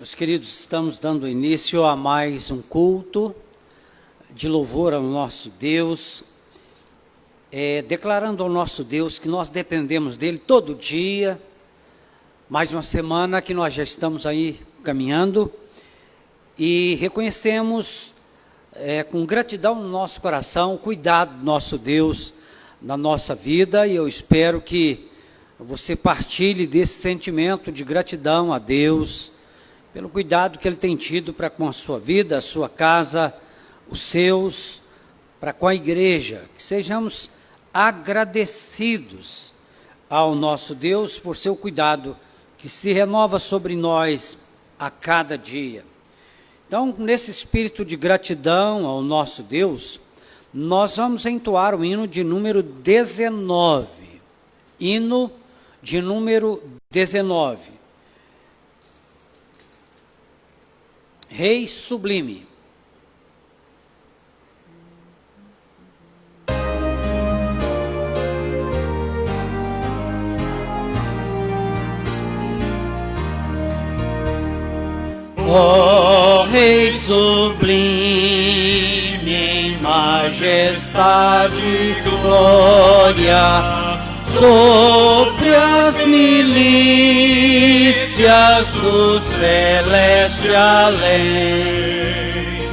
Meus queridos, estamos dando início a mais um culto de louvor ao nosso Deus, declarando ao nosso Deus que nós dependemos dele todo dia. Mais uma semana que nós já estamos aí caminhando e reconhecemos com gratidão no nosso coração o cuidado do nosso Deus na nossa vida, e eu espero que você partilhe desse sentimento de gratidão a Deus pelo cuidado que Ele tem tido para com a sua vida, a sua casa, os seus, para com a igreja. Que sejamos agradecidos ao nosso Deus por seu cuidado, que se renova sobre nós a cada dia. Então, nesse espírito de gratidão ao nosso Deus, nós vamos entoar o hino de número 19. Hino de número 19. Rei sublime. Ó Rei sublime, em majestade e glória, sobre as milícias do celeste além,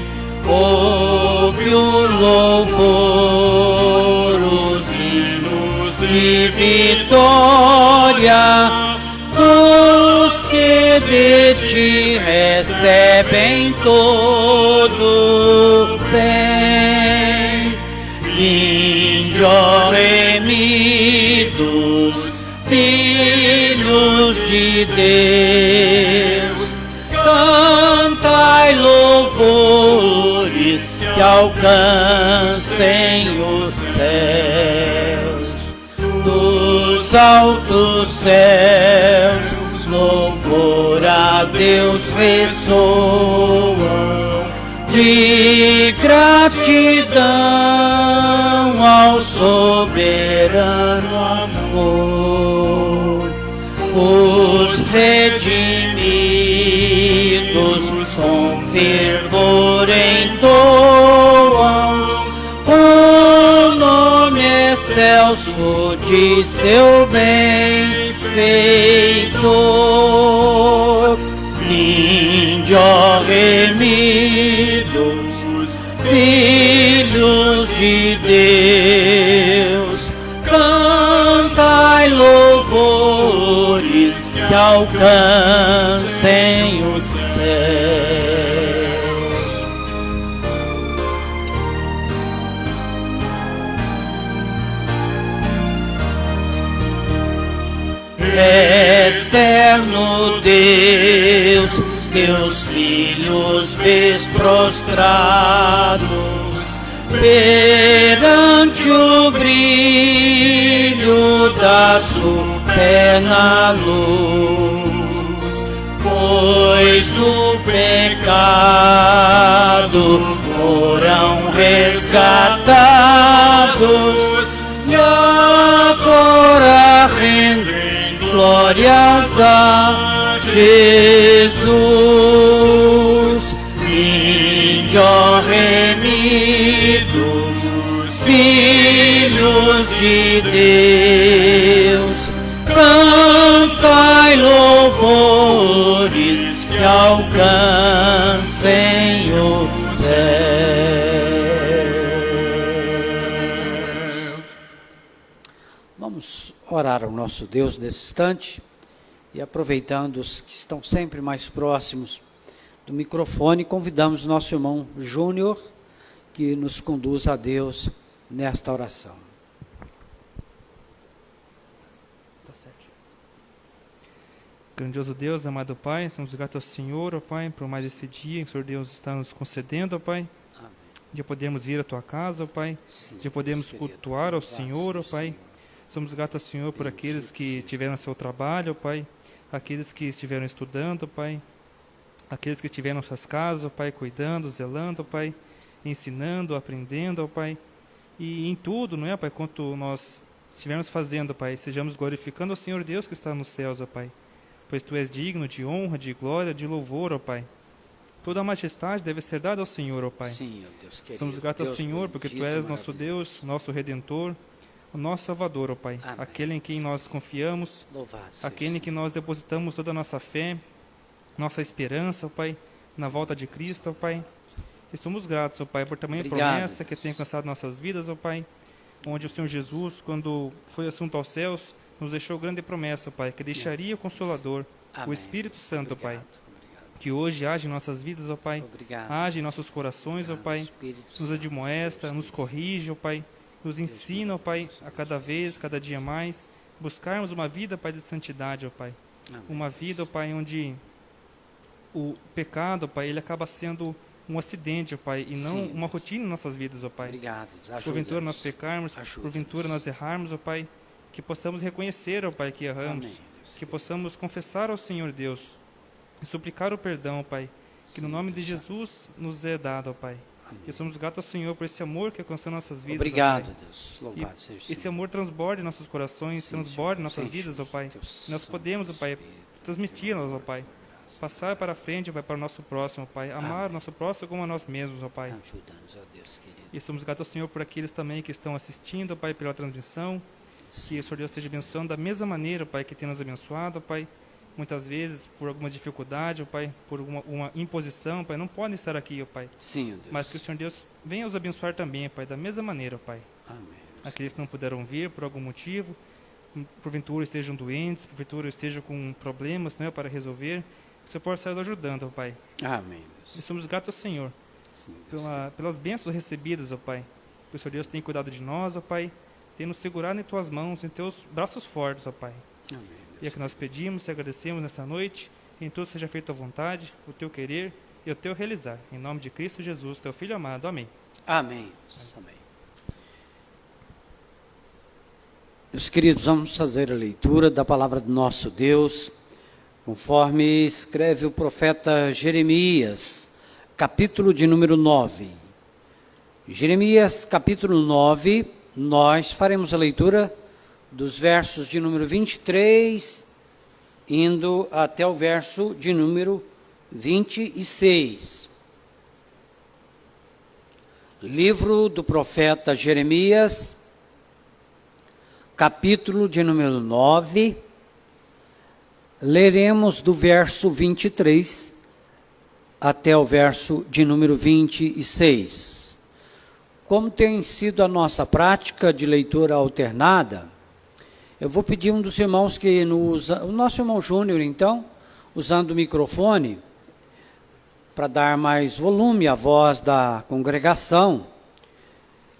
ouve o louvor, os hinos de vitória, dos que de ti recebem todo bem. Vinde, ó remidos, filhos de Deus, cantai louvores que alcancem os céus. Dos altos céus, louvor a Deus ressoa, de gratidão ao soberano amor. Os redimidos com fervor entoam o nome excelso de seu benfeitor. Vinde, ó remidos, filhos de Deus, cantai louvores que alcancem os céus. Eterno Deus, teus filhos vês prostrados perante o brilho da superna luz, pois do pecado foram resgatados e agora rendem glórias a Jesus. Vinde, ó remidos, filhos de Deus, cantai louvores que alcancem os céus. Vamos orar ao nosso Deus nesse instante, e aproveitando os que estão sempre mais próximos do microfone, convidamos nosso irmão Júnior, que nos conduz a Deus nesta oração. Tá certo. Grandioso Deus, amado Pai, somos gratos ao Senhor, ó Pai, por mais esse dia que o Senhor Deus está nos concedendo, ó Pai, Amém. de podermos vir à Tua casa, ó Pai, Sim, de podermos querido, cultuar ao graças Senhor, ó ao Pai. Senhor. Somos gratos ao Senhor por aqueles que tiveram seu trabalho, ó Pai, aqueles que estiveram estudando, ó Pai, aqueles que estiveram em suas casas, ó Pai, cuidando, zelando, ó Pai, ensinando, aprendendo, ó Pai, e em tudo, não é, Pai, quanto nós estivermos fazendo, Pai, sejamos glorificando ao Senhor Deus que está nos céus, ó Pai, pois Tu és digno de honra, de glória, de louvor, ó Pai. Toda a majestade deve ser dada ao Senhor, ó Pai. Sim, ó Deus querido. Somos gratos ao Senhor, porque Tu és nosso Deus, nosso Redentor, o nosso Salvador, ó Pai. Amém. Aquele em quem nós confiamos, Louvado seja aquele em que nós depositamos toda a nossa fé, nossa esperança, ó Pai, na volta de Cristo, ó Pai. E somos gratos, ó Pai, por tamanha Obrigado, promessa que tem alcançado nossas vidas, ó Pai, onde o Senhor Jesus, quando foi assunto aos céus, nos deixou grande promessa, ó Pai, que deixaria o Consolador, Amém. o Espírito Santo, ó Pai, Obrigado. que hoje age em nossas vidas, ó Pai, Obrigado. age em nossos corações, ó Pai, Espírito nos Santo, admoesta, Deus nos corrige, ó Pai, nos ensina, ó Pai, a cada vez, cada dia mais, buscarmos uma vida, Pai, de santidade, ó Pai. Amém. Uma vida, ó Pai, onde o pecado, ó Pai, ele acaba sendo um acidente, ó Pai, e não Sim. uma rotina em nossas vidas, ó Pai. Obrigado. Se porventura nós pecarmos, Ajuda-nos. porventura nós errarmos, ó Pai, que possamos reconhecer, ó Pai, que erramos, Amém, Deus que possamos confessar ao Senhor Deus e suplicar o perdão, ó Pai, que no Sim, nome de Deus. Jesus nos é dado, ó Pai. Amém. E somos gratos ao Senhor por esse amor que alcançou nossas vidas, ó Obrigado, Pai. Deus. Louvado seja o Esse Senhor. amor transborde em nossos corações, Sim, transborde em Senhor. nossas Sim, vidas, ó Senhor. Pai. Teu Nós Santo podemos, ó Pai, Espírito, transmiti-las, ó Pai. Passar para frente, ó Pai, para o nosso próximo, ó Pai. Amar Amém. o nosso próximo como a nós mesmos, ó Pai. Ajuda-nos, ó Deus querido. E somos gratos ao Senhor por aqueles também que estão assistindo, ó Pai, pela transmissão. Que o Senhor Deus esteja abençoando da mesma maneira, ó Pai, que tem nos abençoado, ó Pai. Muitas vezes, por alguma dificuldade, ó Pai, por uma imposição, ó Pai, não podem estar aqui, ó Pai. Sim, ó Deus. Mas que o Senhor Deus venha os abençoar também, ó Pai, da mesma maneira, ó Pai. Amém. Aqueles que não puderam vir por algum motivo, porventura estejam doentes, porventura estejam com problemas, não é, para resolver, que o Senhor possa estar ajudando, ó Pai. Amém, E Deus. somos gratos ao Senhor Sim, Deus. pelas bênçãos recebidas, ó Pai. Que o Senhor Deus tem cuidado de nós, ó Pai, tem nos segurado em Tuas mãos, em Teus braços fortes, ó Pai. Amém, E é Deus. que nós pedimos e agradecemos nessa noite, em tudo seja feito a vontade, o Teu querer e o Teu realizar. Em nome de Cristo Jesus, Teu Filho amado. Amém. Amém. Amém. Meus queridos, vamos fazer a leitura da palavra do nosso Deus, conforme escreve o profeta Jeremias, capítulo de número 9. Jeremias, capítulo 9, nós faremos a leitura dos versos de número 23, indo até o verso de número 26. Livro do profeta Jeremias, capítulo de número 9, leremos do verso 23 até o verso de número 26. Como tem sido a nossa prática de leitura alternada, eu vou pedir um dos irmãos que o nosso irmão Júnior, então, usando o microfone, para dar mais volume à voz da congregação,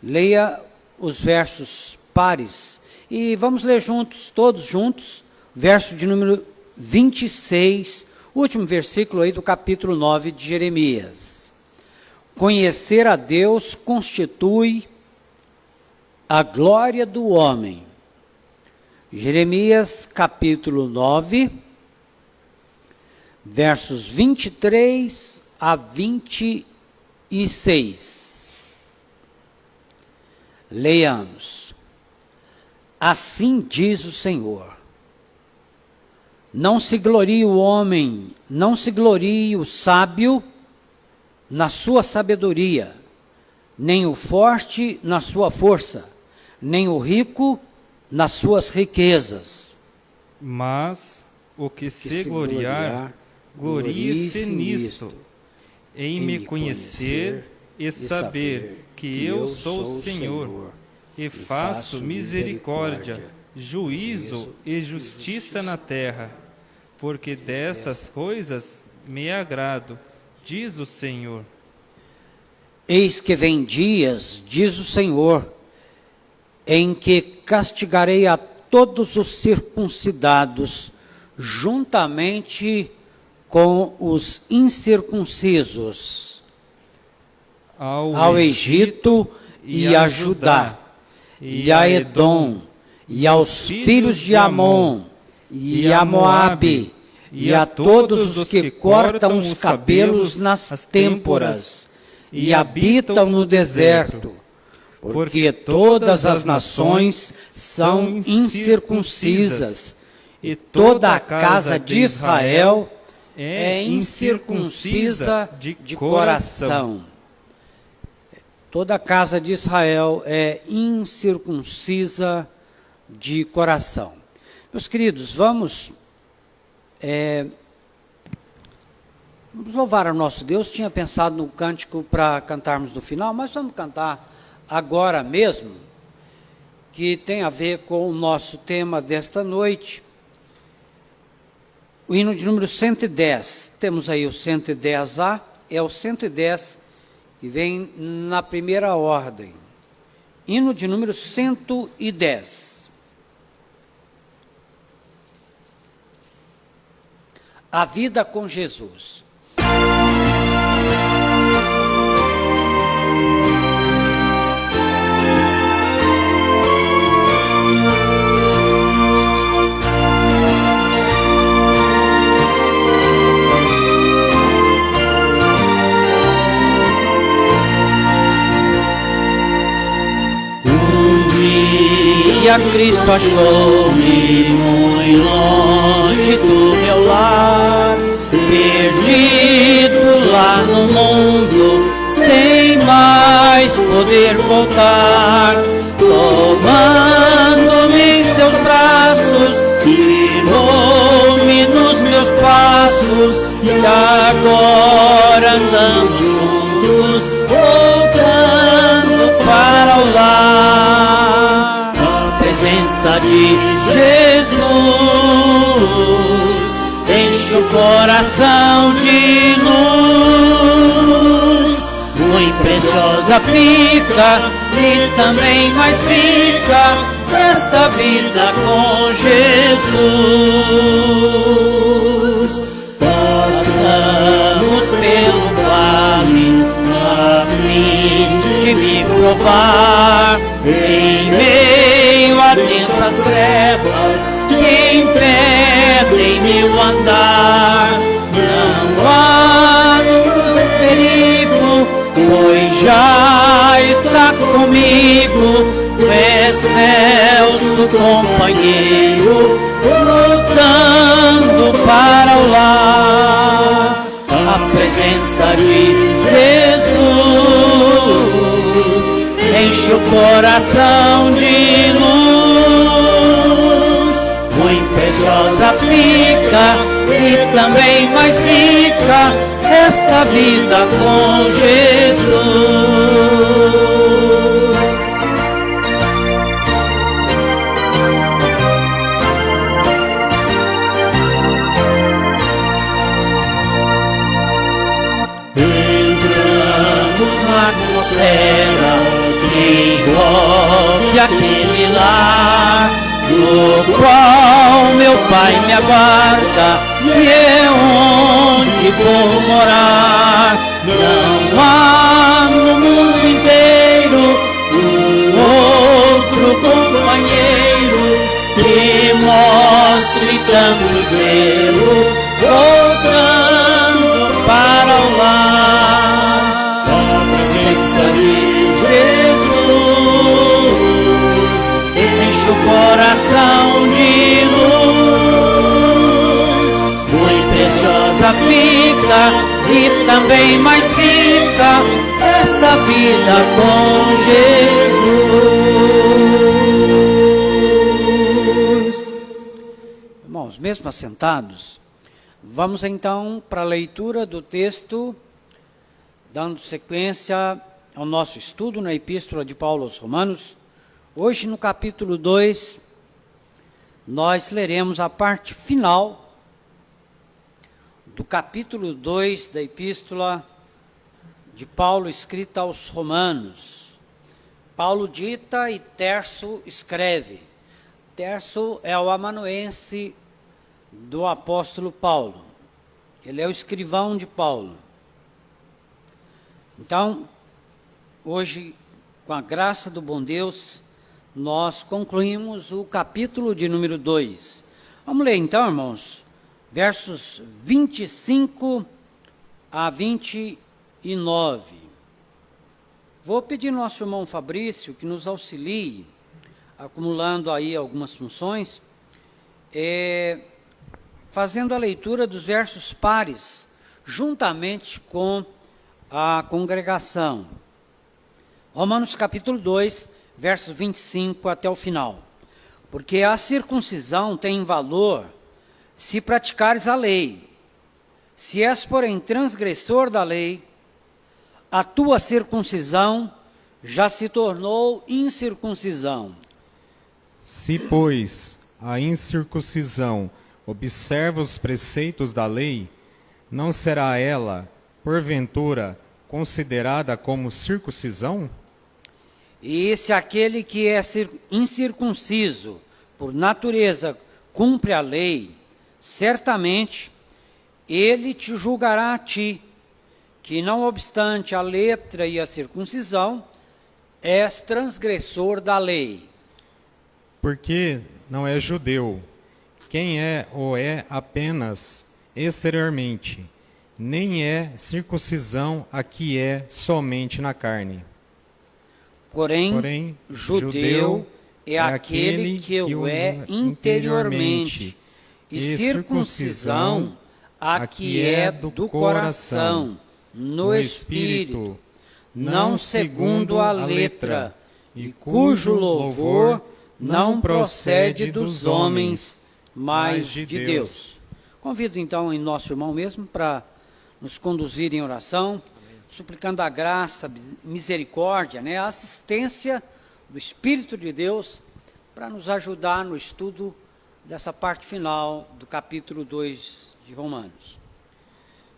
leia os versos pares. E vamos ler juntos, todos juntos, verso de número 26, último versículo aí do capítulo 9 de Jeremias. Conhecer a Deus constitui a glória do homem. Jeremias capítulo 9, versos 23 a 26. Leiamos. Assim diz o Senhor: não se glorie o homem, não se glorie o sábio na sua sabedoria, nem o forte na sua força, nem o rico nas suas riquezas. Mas o que se gloriar, glorie-se nisto, em me conhecer e saber que eu sou o Senhor, e faço misericórdia, juízo e justiça na terra, porque destas coisas me agrado, diz o Senhor. Eis que vem dias, diz o Senhor, em que castigarei a todos os circuncidados, juntamente com os incircuncisos, ao Egito e a Judá, e a Edom, e aos filhos de Amon, e a Moabe, e a todos os que cortam os cabelos nas têmporas, e habitam no deserto, porque todas as nações são incircuncisas, e toda a casa de Israel é incircuncisa de coração. Toda a casa de Israel é incircuncisa de coração. Meus queridos, vamos louvar ao nosso Deus. Tinha pensado no cântico para cantarmos no final, mas vamos cantar agora mesmo, que tem a ver com o nosso tema desta noite. O hino de número 110, temos aí o 110A, é o 110 que vem na primeira ordem. Hino de número 110. A vida com Jesus. Cristo achou-me muito longe do meu lar, perdido lá no mundo, sem mais poder voltar. Tomando-me em seus braços, firmou-me nos meus passos, e agora andamos juntos, voltando para o lar. Presença de Jesus enche o coração de luz, muito preciosa fica e também mais fica esta vida com Jesus. Passamos pelo vale a fim de me provar, em meio a densas trevas que impedem meu andar. Não há perigo, pois já está comigo o excelso companheiro, lutando para o lar. A presença de Jesus enche o coração de luz, muito preciosa fica e também mais fica esta vida com Jesus. Entramos na atmosfera que envolve aquele lar, no qual meu Pai me aguarda, e é onde vou morar. Não há no mundo inteiro um outro companheiro que mostre tanto zelo, voltando para o lar. A presença de Jesus enche o coração de luz, muito preciosa fica e também mais fica essa vida com Jesus. Irmãos, mesmo assentados, vamos então para a leitura do texto, dando sequência ao nosso estudo na Epístola de Paulo aos Romanos. Hoje, no capítulo 2, nós leremos a parte final do capítulo 2 da Epístola de Paulo, escrita aos Romanos. Paulo dita e Terço escreve. Terço é o amanuense do apóstolo Paulo. Ele é o escrivão de Paulo. Então, hoje, com a graça do bom Deus, nós concluímos o capítulo de número 2. Vamos ler então, irmãos, versos 25 a 29. Vou pedir ao nosso irmão Fabrício que nos auxilie, acumulando aí algumas funções, fazendo a leitura dos versos pares, juntamente com a congregação. Romanos capítulo 2, versos 25 até o final. Porque a circuncisão tem valor se praticares a lei. Se és, porém, transgressor da lei, a tua circuncisão já se tornou incircuncisão. Se, pois, a incircuncisão observa os preceitos da lei, não será ela, porventura, considerada como circuncisão? E se aquele que é incircunciso, por natureza, cumpre a lei, certamente ele te julgará a ti, que não obstante a letra e a circuncisão, és transgressor da lei. Porque não é judeu, quem é ou é apenas exteriormente, nem é circuncisão a que é somente na carne. Porém judeu é aquele que o é interiormente, e circuncisão a que é do coração, no espírito, não segundo a letra, e cujo louvor não procede dos homens, mas de Deus. Convido então em nosso irmão mesmo para nos conduzir em oração, suplicando a graça, misericórdia, a assistência do Espírito de Deus para nos ajudar no estudo dessa parte final do capítulo 2 de Romanos.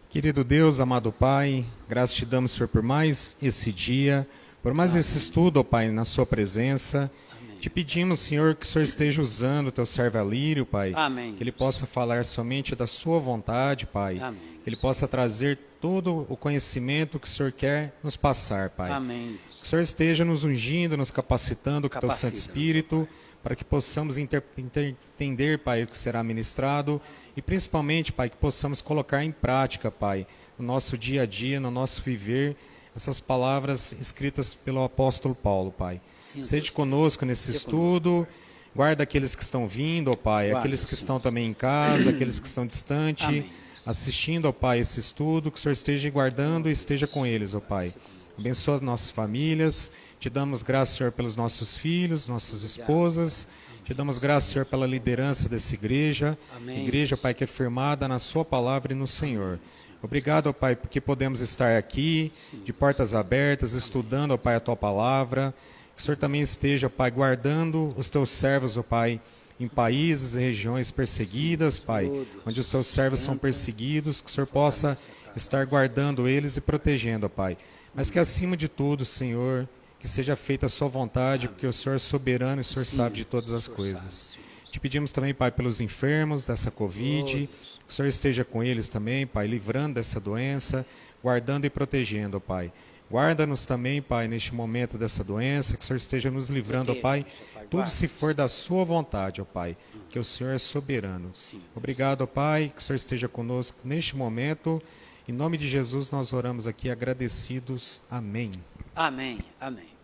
Querido Deus, amado Pai, graças te damos, Senhor, por mais esse dia, por mais esse estudo, ó Pai, na sua presença. Amém. Te pedimos, Senhor, que o Senhor esteja usando o teu servo Alírio, Pai. Amém. Que ele possa falar somente da sua vontade, Pai. Amém. Que ele possa trazer todo o conhecimento que o Senhor quer nos passar, Pai. Amém. Que o Senhor esteja nos ungindo, nos capacitando com o teu Capacita, Santo Espírito, para que possamos entender, Pai, o que será ministrado e principalmente, Pai, que possamos colocar em prática, Pai, no nosso dia a dia, no nosso viver, essas palavras escritas pelo apóstolo Paulo, Pai. Sim, Seja Deus. conosco nesse Seja estudo, conosco, guarda aqueles que estão vindo, ó Pai, Guarda, aqueles que sim. estão também em casa, aqueles que estão distantes, Amém. assistindo, ó Pai, esse estudo, que o Senhor esteja guardando e esteja com eles, ó Pai. Abençoa as nossas famílias, te damos graças, Senhor, pelos nossos filhos, nossas esposas, te damos graças, Senhor, pela liderança dessa igreja, Amém. igreja, Pai, que é firmada na sua palavra e no Senhor. Obrigado, ó Pai, porque podemos estar aqui, de portas abertas, estudando, ó Pai, a tua palavra. Que o Senhor também esteja, Pai, guardando os teus servos, ó Pai, em países e regiões perseguidas, Pai, onde os seus servos são perseguidos, que o Senhor possa estar guardando eles e protegendo, ó Pai. Mas que acima de tudo, Senhor, que seja feita a sua vontade, porque o Senhor é soberano e o Senhor sabe de todas as coisas. Te pedimos também, Pai, pelos enfermos dessa Covid, que o Senhor esteja com eles também, Pai, livrando dessa doença, guardando e protegendo, ó Pai. Guarda-nos também, Pai, neste momento dessa doença, que o Senhor esteja nos livrando, ó Pai, tudo se for da sua vontade, ó Pai, que o Senhor é soberano. Obrigado, ó Pai, que o Senhor esteja conosco neste momento. Em nome de Jesus nós oramos aqui agradecidos. Amém. Amém. Amém.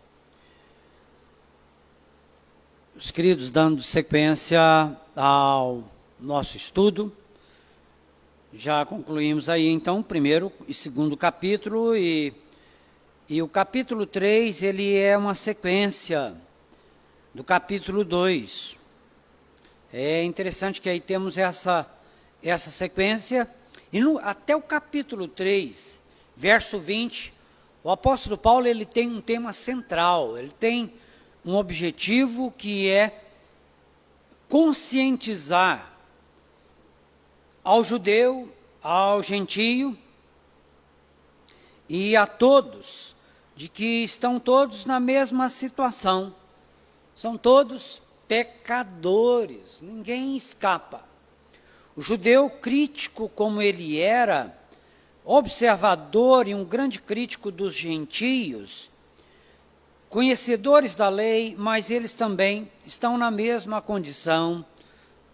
Os queridos, dando sequência ao nosso estudo, já concluímos aí então o primeiro e segundo capítulo, e o capítulo 3, ele é uma sequência do capítulo 2. É interessante que aí temos essa sequência, e até o capítulo 3, verso 20, o apóstolo Paulo, ele tem um tema central, ele tem um objetivo que é conscientizar ao judeu, ao gentio e a todos, de que estão todos na mesma situação, são todos pecadores, ninguém escapa. O judeu, crítico como ele era, observador e um grande crítico dos gentios, conhecedores da lei, mas eles também estão na mesma condição,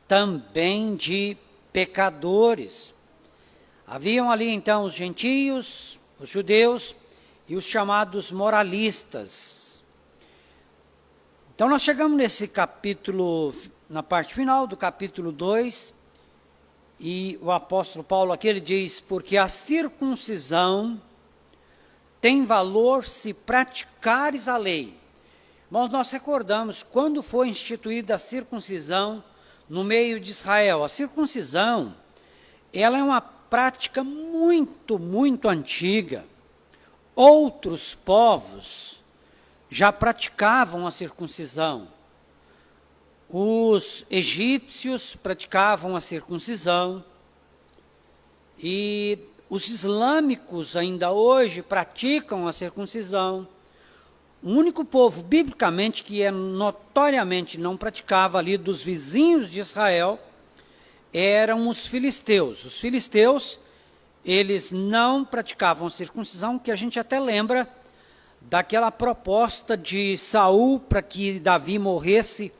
também de pecadores. Haviam ali então os gentios, os judeus e os chamados moralistas. Então nós chegamos nesse capítulo, na parte final do capítulo 2, e o apóstolo Paulo aqui ele diz, porque a circuncisão tem valor se praticares a lei. Mas nós recordamos quando foi instituída a circuncisão no meio de Israel. A circuncisão, ela é uma prática muito, muito antiga. Outros povos já praticavam a circuncisão. Os egípcios praticavam a circuncisão e os islâmicos ainda hoje praticam a circuncisão. O único povo, biblicamente, que notoriamente não praticava ali dos vizinhos de Israel, eram os filisteus. Os filisteus, eles não praticavam circuncisão, que a gente até lembra daquela proposta de Saul para que Davi morresse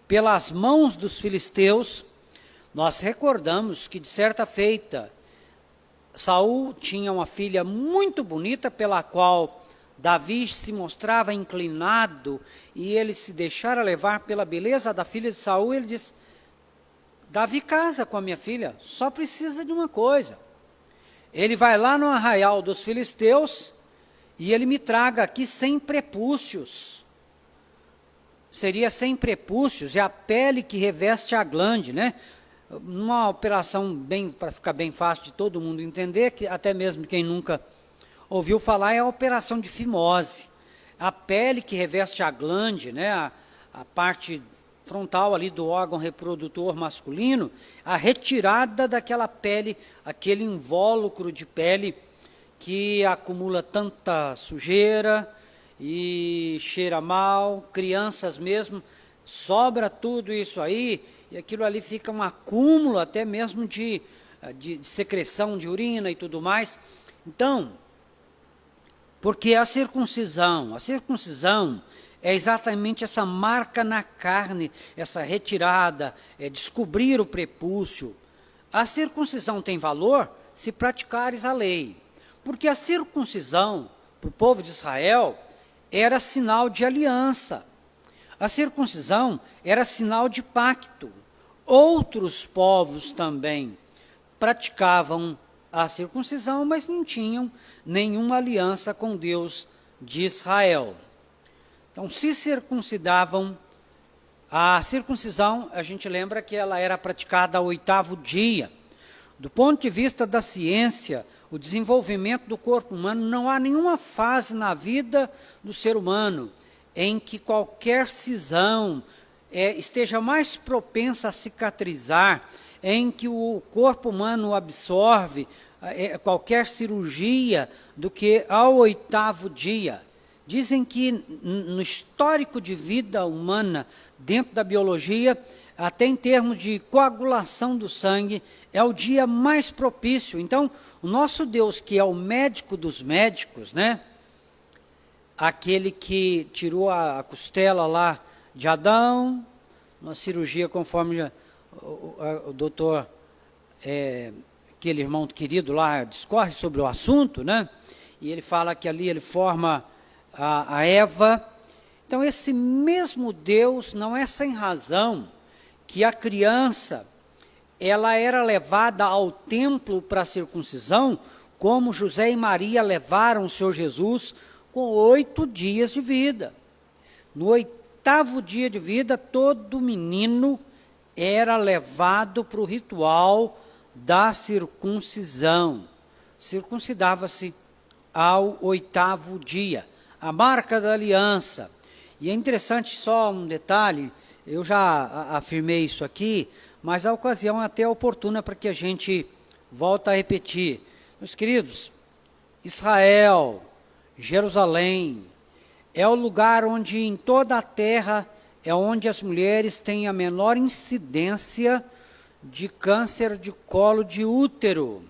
pelas mãos dos filisteus. Nós recordamos que, de certa feita, Saul tinha uma filha muito bonita, pela qual Davi se mostrava inclinado, e ele se deixara levar pela beleza da filha de Saul. Ele disse, Davi casa com a minha filha, só precisa de uma coisa. Ele vai lá no arraial dos filisteus, e ele me traga aqui 100 prepúcios. Seria 100 prepúcios, é a pele que reveste a glande, né? Uma operação para ficar bem fácil de todo mundo entender, que até mesmo quem nunca ouviu falar, é a operação de fimose. A pele que reveste a glande, né? A parte frontal ali do órgão reprodutor masculino, a retirada daquela pele, aquele invólucro de pele que acumula tanta sujeira e cheira mal, crianças mesmo, sobra tudo isso aí, e aquilo ali fica um acúmulo até mesmo de secreção de urina e tudo mais. Então, porque a circuncisão é exatamente essa marca na carne, essa retirada, é descobrir o prepúcio. A circuncisão tem valor se praticares a lei, porque a circuncisão, para o povo de Israel, era sinal de aliança. A circuncisão era sinal de pacto. Outros povos também praticavam a circuncisão, mas não tinham nenhuma aliança com Deus de Israel. Então, se circuncidavam, a circuncisão, a gente lembra que ela era praticada ao 8º dia. Do ponto de vista da ciência, o desenvolvimento do corpo humano, não há nenhuma fase na vida do ser humano em que qualquer cisão esteja mais propensa a cicatrizar, em que o corpo humano absorve qualquer cirurgia do que ao 8º dia. Dizem que no histórico de vida humana, dentro da biologia, até em termos de coagulação do sangue, é o dia mais propício. Então, o nosso Deus, que é o médico dos médicos, né? Aquele que tirou a costela lá de Adão, uma cirurgia conforme o doutor, aquele irmão querido lá, discorre sobre o assunto, né? E ele fala que ali ele forma a Eva. Então, esse mesmo Deus, não é sem razão que a criança, ela era levada ao templo para a circuncisão, como José e Maria levaram o Senhor Jesus com 8 dias de vida. No 8º dia de vida, todo menino era levado para o ritual da circuncisão. Circuncidava-se ao 8º dia, a marca da aliança. E é interessante, só um detalhe, eu já afirmei isso aqui, mas a ocasião é até oportuna para que a gente volte a repetir. Meus queridos, Israel, Jerusalém, é o lugar onde em toda a terra é onde as mulheres têm a menor incidência de câncer de colo de útero,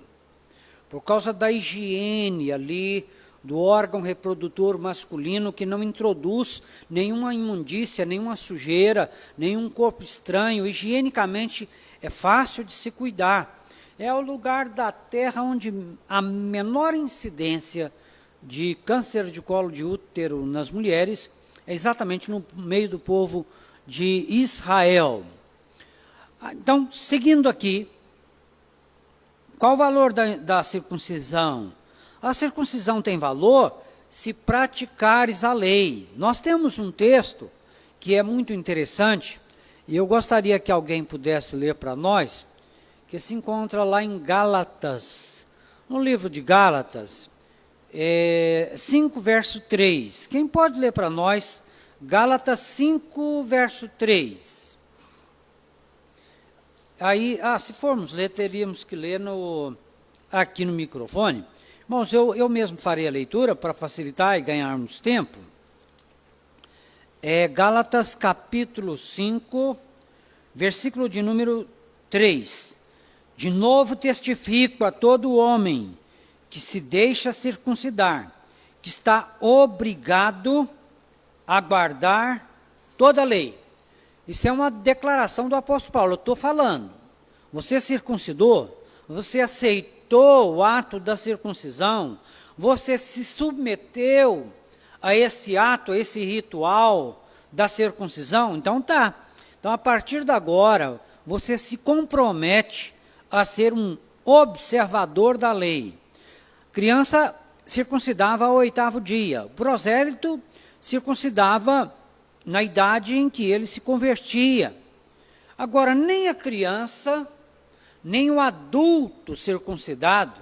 por causa da higiene ali do órgão reprodutor masculino, que não introduz nenhuma imundícia, nenhuma sujeira, nenhum corpo estranho. Higienicamente é fácil de se cuidar. É o lugar da terra onde a menor incidência de câncer de colo de útero nas mulheres é exatamente no meio do povo de Israel. Então, seguindo aqui, qual o valor da circuncisão? A circuncisão tem valor se praticares a lei. Nós temos um texto que é muito interessante, e eu gostaria que alguém pudesse ler para nós, que se encontra lá em Gálatas, no livro de Gálatas, 5, verso 3. Quem pode ler para nós Gálatas 5, verso 3? Aí, se formos ler, teríamos que ler aqui no microfone. Irmãos, eu mesmo farei a leitura para facilitar e ganharmos tempo. Gálatas capítulo 5, versículo de número 3. De novo testifico a todo homem que se deixa circuncidar, que está obrigado a guardar toda a lei. Isso é uma declaração do apóstolo Paulo. Eu estou falando, você circuncidou, você aceitou o ato da circuncisão, você se submeteu a esse ato, a esse ritual da circuncisão, então tá. Então, a partir de agora, você se compromete a ser um observador da lei. Criança circuncidava ao 8º dia. O prosélito circuncidava na idade em que ele se convertia. Agora, nem a criança, nem o adulto circuncidado,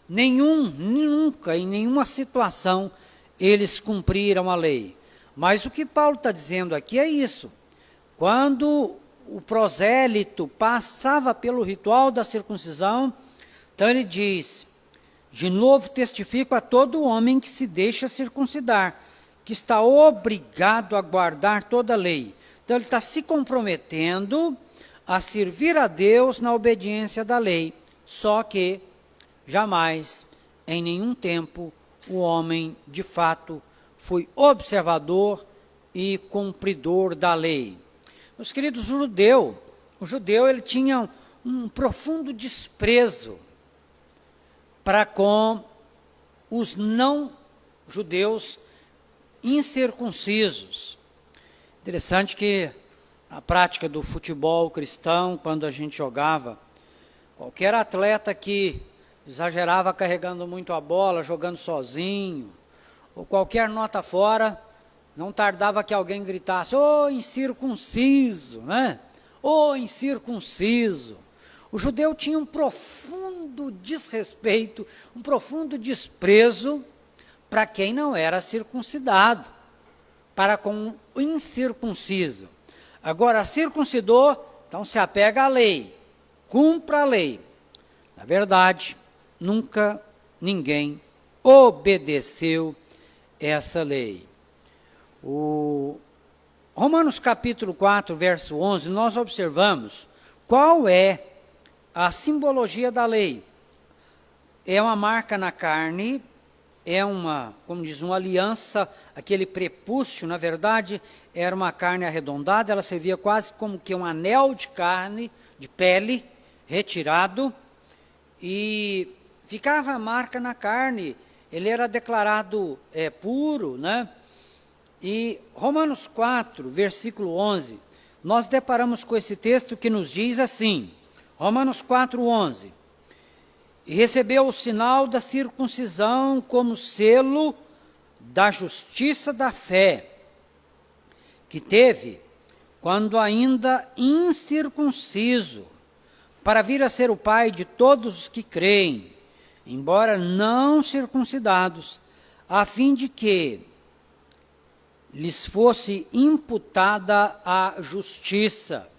nunca, em nenhuma situação, eles cumpriram a lei. Mas o que Paulo está dizendo aqui é isso. Quando o prosélito passava pelo ritual da circuncisão, então ele diz: de novo testifico a todo homem que se deixa circuncidar, que está obrigado a guardar toda a lei. Então ele está se comprometendo a servir a Deus na obediência da lei. Só que jamais, em nenhum tempo, o homem de fato foi observador e cumpridor da lei. Meus queridos, o judeu ele tinha um profundo desprezo para com os não-judeus incircuncisos. Interessante que na prática do futebol cristão, quando a gente jogava, qualquer atleta que exagerava carregando muito a bola, jogando sozinho, ou qualquer nota fora, não tardava que alguém gritasse: ô incircunciso, né? Ô incircunciso. O judeu tinha um profundo desrespeito, um profundo desprezo para quem não era circuncidado, para com o incircunciso. Agora, circuncidou, então se apega à lei, cumpra a lei. Na verdade, nunca ninguém obedeceu essa lei. O Romanos capítulo 4, verso 11, nós observamos qual é a simbologia da lei. É uma marca na carne, é uma, como diz, uma aliança, aquele prepúcio, na verdade, era uma carne arredondada, ela servia quase como que um anel de carne, de pele, retirado, e ficava a marca na carne, ele era declarado puro, né? E Romanos 4, versículo 11, nós deparamos com esse texto que nos diz assim, Romanos 4, 11, e recebeu o sinal da circuncisão como selo da justiça da fé, que teve quando ainda incircunciso, para vir a ser o pai de todos os que creem, embora não circuncidados, a fim de que lhes fosse imputada a justiça.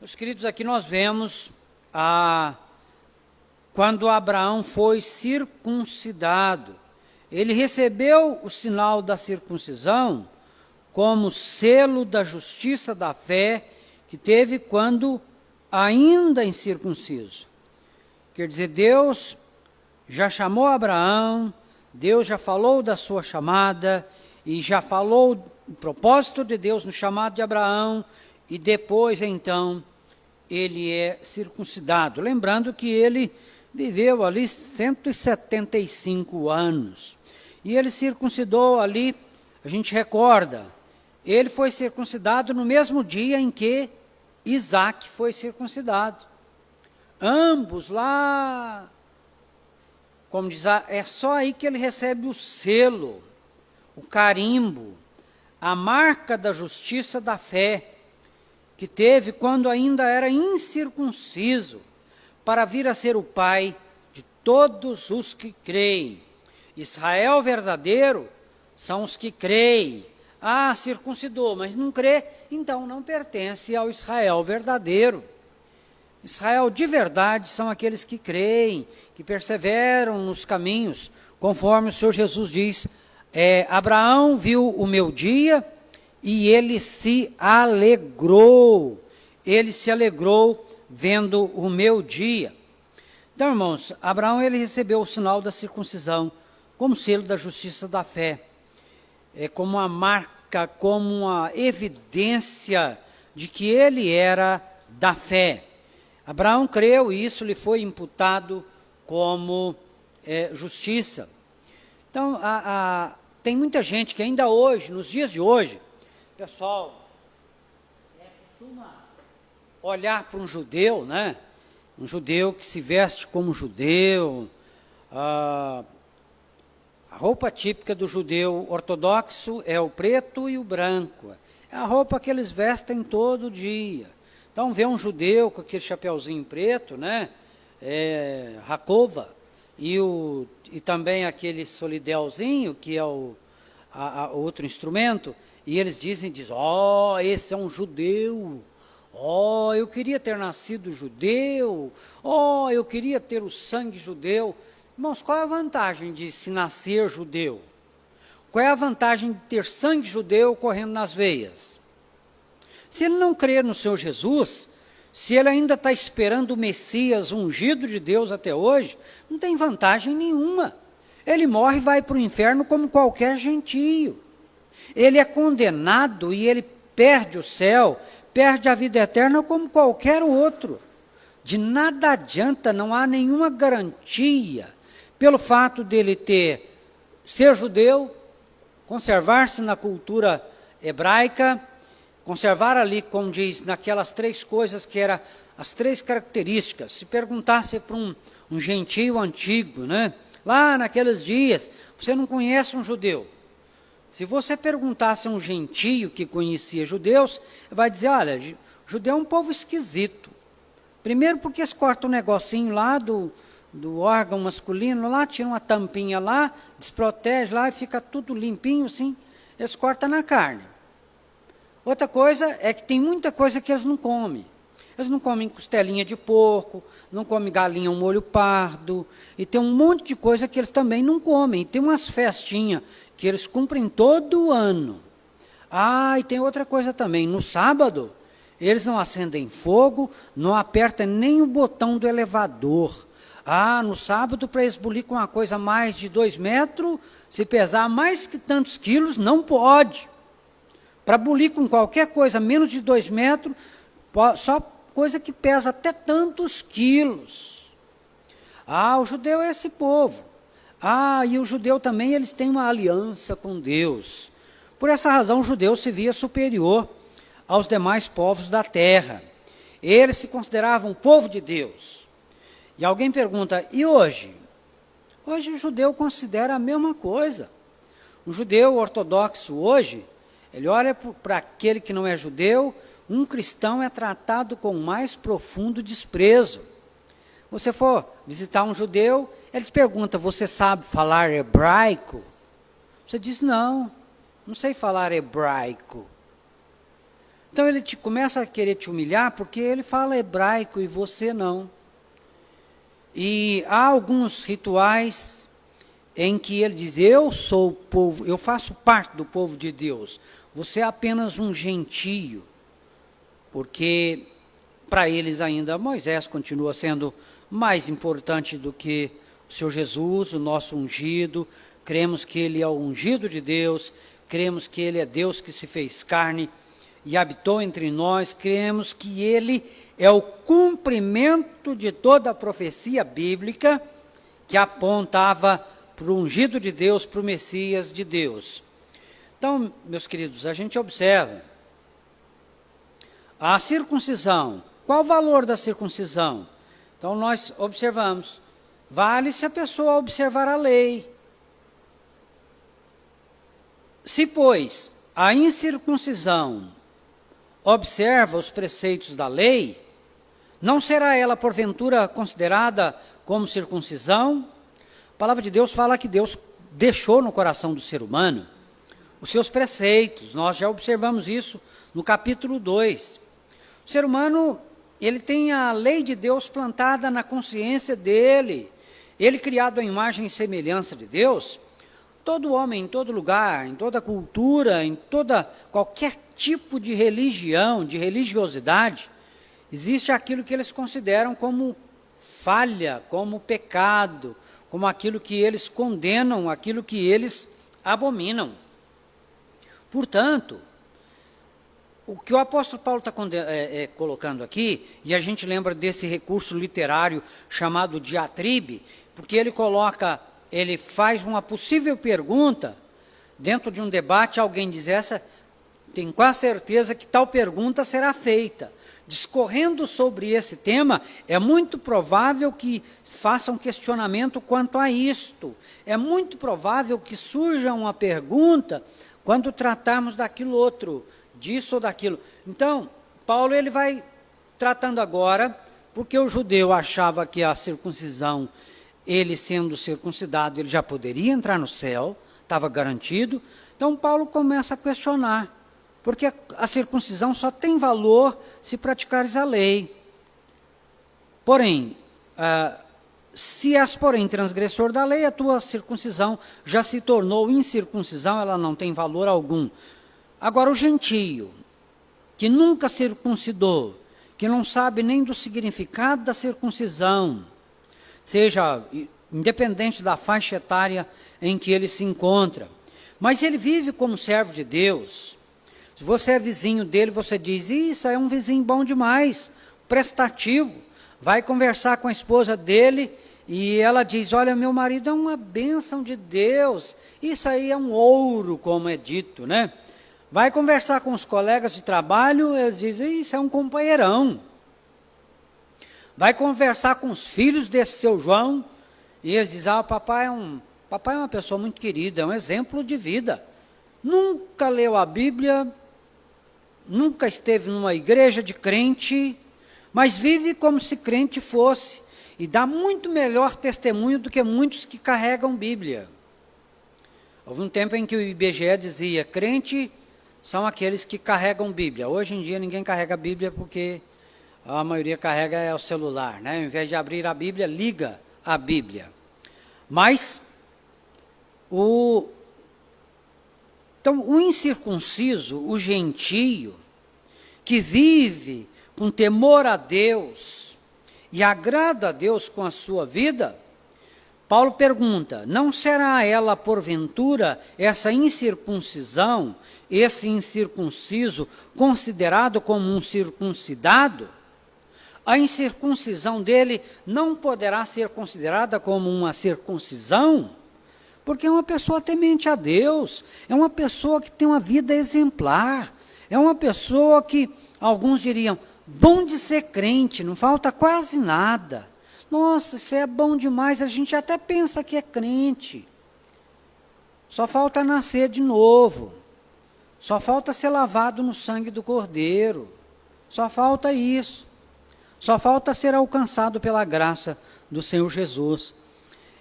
Meus queridos, aqui nós vemos quando Abraão foi circuncidado, ele recebeu o sinal da circuncisão como selo da justiça da fé que teve quando ainda incircunciso. Quer dizer, Deus já chamou Abraão, Deus já falou da sua chamada, e já falou o propósito de Deus no chamado de Abraão, e depois, então, ele é circuncidado. Lembrando que ele viveu ali 175 anos. E ele circuncidou ali a gente recorda, ele foi circuncidado no mesmo dia em que Isaac foi circuncidado. Ambos lá, como diz, é só aí que ele recebe o selo, o carimbo, a marca da justiça da fé, que teve quando ainda era incircunciso, para vir a ser o pai de todos os que creem. Israel verdadeiro são os que creem. Ah, circuncidou, mas não crê, então não pertence ao Israel verdadeiro. Israel de verdade são aqueles que creem, que perseveram nos caminhos, conforme o Senhor Jesus diz, Abraão viu o meu dia e ele se alegrou. Ele se alegrou vendo o meu dia. Então, irmãos, Abraão ele recebeu o sinal da circuncisão como selo da justiça da fé. Como uma marca, como uma evidência de que ele era da fé. Abraão creu e isso lhe foi imputado como justiça. Então, tem muita gente que ainda hoje, nos dias de hoje, pessoal, costuma olhar para um judeu, né? Um judeu que se veste como judeu, a roupa típica do judeu ortodoxo é o preto e o branco. É a roupa que eles vestem todo dia. Então, vê um judeu com aquele chapeuzinho preto, né? Rakova, e também aquele solidelzinho, que é o outro instrumento, e eles dizem, esse é um judeu. Eu queria ter nascido judeu. Eu queria ter o sangue judeu. Irmãos, qual é a vantagem de se nascer judeu? Qual é a vantagem de ter sangue judeu correndo nas veias? Se ele não crer no Senhor Jesus, se ele ainda está esperando o Messias ungido de Deus até hoje, não tem vantagem nenhuma. Ele morre e vai para o inferno como qualquer gentio. Ele é condenado e ele perde o céu, perde a vida eterna como qualquer outro. De nada adianta, não há nenhuma garantia, pelo fato dele ser judeu, conservar-se na cultura hebraica, conservar ali, como diz, naquelas 3 coisas que eram as 3 características. Se perguntasse para um gentio antigo, né? Lá naqueles dias, você não conhece um judeu. Se você perguntasse a um gentio que conhecia judeus, vai dizer, olha, judeu é um povo esquisito. Primeiro porque eles cortam um negocinho lá do órgão masculino, lá tiram uma tampinha lá, desprotege lá e fica tudo limpinho assim, eles cortam na carne. Outra coisa é que tem muita coisa que eles não comem. Eles não comem costelinha de porco, não comem galinha ao molho pardo, e tem um monte de coisa que eles também não comem. Tem umas festinhas que eles cumprem todo ano. E tem outra coisa também, no sábado, eles não acendem fogo, não apertam nem o botão do elevador. No sábado, para eles bulir com uma coisa mais de 2 metros, se pesar mais que tantos quilos, não pode. Para bulir com qualquer coisa menos de 2 metros, só coisa que pesa até tantos quilos. O judeu é esse povo. E o judeu também, eles têm uma aliança com Deus. Por essa razão, o judeu se via superior aos demais povos da terra. Eles se consideravam povo de Deus. E alguém pergunta, e hoje? Hoje o judeu considera a mesma coisa. O judeu ortodoxo hoje, ele olha para aquele que não é judeu, um cristão é tratado com o mais profundo desprezo. Você for visitar um judeu, ele te pergunta, você sabe falar hebraico? Você diz, não sei falar hebraico. Então ele começa a querer te humilhar porque ele fala hebraico e você não. E há alguns rituais em que ele diz, eu sou o povo, eu faço parte do povo de Deus. Você é apenas um gentio, porque para eles ainda Moisés continua sendo mais importante do que o Senhor Jesus, o nosso ungido. Cremos que ele é o ungido de Deus, cremos que ele é Deus que se fez carne e habitou entre nós, cremos que ele é o cumprimento de toda a profecia bíblica que apontava para o ungido de Deus, para o Messias de Deus. Então, meus queridos, a gente observa a circuncisão. Qual o valor da circuncisão? Então, nós observamos. Vale se a pessoa observar a lei. Se, pois, a incircuncisão observa os preceitos da lei, não será ela, porventura, considerada como circuncisão? A palavra de Deus fala que Deus deixou no coração do ser humano os seus preceitos. Nós já observamos isso no capítulo 2. O ser humano, ele tem a lei de Deus plantada na consciência dele. Ele, criado à imagem e semelhança de Deus, todo homem, em todo lugar, em toda cultura, em qualquer tipo de religião, de religiosidade, existe aquilo que eles consideram como falha, como pecado, como aquilo que eles condenam, aquilo que eles abominam. Portanto, o que o apóstolo Paulo está colocando aqui, e a gente lembra desse recurso literário chamado diatribe, porque ele faz uma possível pergunta, dentro de um debate, alguém diz tem quase certeza que tal pergunta será feita. Discorrendo sobre esse tema, é muito provável que faça um questionamento quanto a isto. É muito provável que surja uma pergunta quando tratarmos daquilo outro, disso ou daquilo. Então, Paulo ele vai tratando agora, porque o judeu achava que a circuncisão, ele sendo circuncidado, ele já poderia entrar no céu, estava garantido. Então, Paulo começa a questionar, porque a circuncisão só tem valor se praticares a lei. Porém, se és, porém, transgressor da lei, a tua circuncisão já se tornou incircuncisão, ela não tem valor algum. Agora, o gentio, que nunca circuncidou, que não sabe nem do significado da circuncisão, seja independente da faixa etária em que ele se encontra, mas ele vive como servo de Deus. Se você é vizinho dele, você diz, isso é um vizinho bom demais, prestativo, vai conversar com a esposa dele e ela diz, olha, meu marido é uma bênção de Deus, isso aí é um ouro, como é dito, né? Vai conversar com os colegas de trabalho, eles dizem, isso é um companheirão. Vai conversar com os filhos desse seu João, e eles dizem, papai é uma pessoa muito querida, é um exemplo de vida. Nunca leu a Bíblia, nunca esteve numa igreja de crente, mas vive como se crente fosse, e dá muito melhor testemunho do que muitos que carregam Bíblia. Houve um tempo em que o IBGE dizia, crente são aqueles que carregam Bíblia. Hoje em dia ninguém carrega Bíblia porque a maioria carrega o celular, né? Ao invés de abrir a Bíblia, liga a Bíblia. Mas, então, o incircunciso, o gentio, que vive com temor a Deus e agrada a Deus com a sua vida, Paulo pergunta, não será ela, porventura, essa incircuncisão, esse incircunciso, considerado como um circuncidado? A incircuncisão dele não poderá ser considerada como uma circuncisão, porque é uma pessoa temente a Deus, é uma pessoa que tem uma vida exemplar, é uma pessoa que, alguns diriam, bom de ser crente, não falta quase nada. Nossa, isso é bom demais, a gente até pensa que é crente. Só falta nascer de novo. Só falta ser lavado no sangue do Cordeiro. Só falta isso. Só falta ser alcançado pela graça do Senhor Jesus.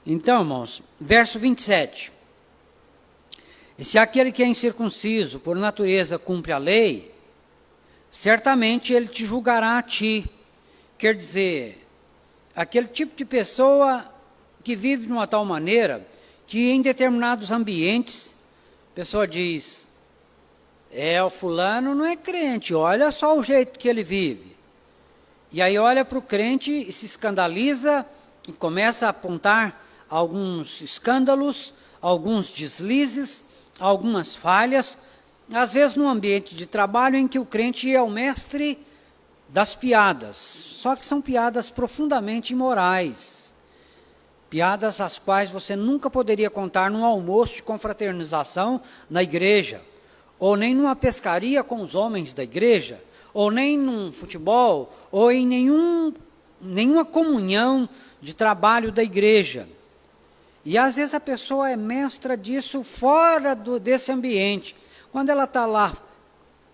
Então, irmãos, verso 27. E se aquele que é incircunciso, por natureza, cumpre a lei, certamente ele te julgará a ti. Quer dizer, aquele tipo de pessoa que vive de uma tal maneira que em determinados ambientes, a pessoa diz, o fulano não é crente, olha só o jeito que ele vive. E aí olha para o crente e se escandaliza e começa a apontar alguns escândalos, alguns deslizes, algumas falhas, às vezes num ambiente de trabalho em que o crente é o mestre das piadas, só que são piadas profundamente imorais, piadas as quais você nunca poderia contar num almoço de confraternização na igreja, ou nem numa pescaria com os homens da igreja, ou nem num futebol, ou em nenhuma comunhão de trabalho da igreja. E às vezes a pessoa é mestra disso fora desse ambiente. Quando ela está lá